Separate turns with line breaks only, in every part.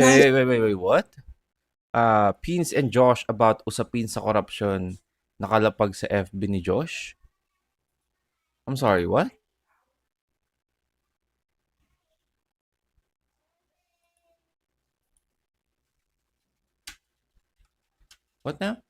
Wait, what? Pins and Josh about usapin sa korupsyon nakalapag sa FB ni Josh? I'm sorry, what? What now?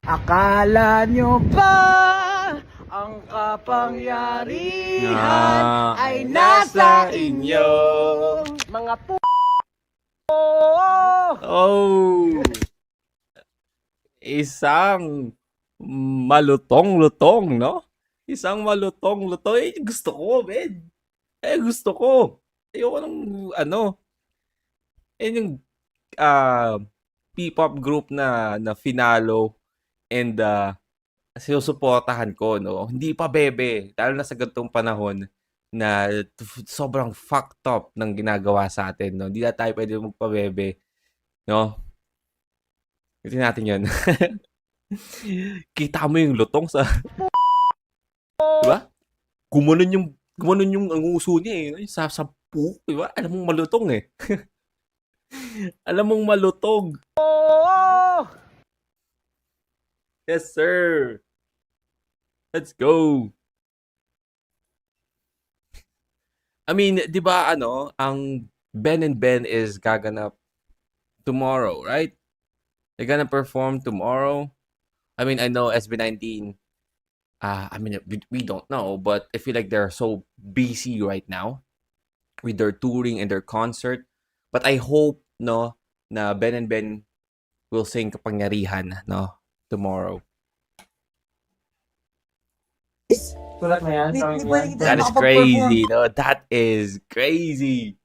Akala nyo ba ang kapangyarihan ay nasa inyo? Mga
Oh! Isang malutong-lutong, no? Isang malutong-lutong. Gusto ko, man. Gusto ko. Ayoko ng, yung ah, P-pop group na finalo and sinusuportahan ko, no? Hindi pa bebe. Lalo na sa ganitong panahon na sobrang fucked up ng ginagawa sa atin, no? Hindi na tayo pwede magpabebe, no? Kasi natin yun. Kita mo yung lutong sa... Diba? Gumanon yung ang uso niya eh. Sa puko, diba? Alam mong malutong eh. Alam mong malutog. Yes, sir. Let's go. I mean, di ba ang Ben and Ben is gaganap tomorrow, right? They're gonna perform tomorrow. I mean, I know SB19. I mean, we don't know, but I feel like they're so busy right now with their touring and their concert. But I hope, no, na Ben and Ben will sing Kapangyarihan, no, tomorrow.
Tulad mo yan?
That is crazy, no? That is crazy.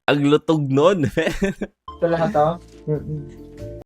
Ang lutog nun.
Ito lahat to?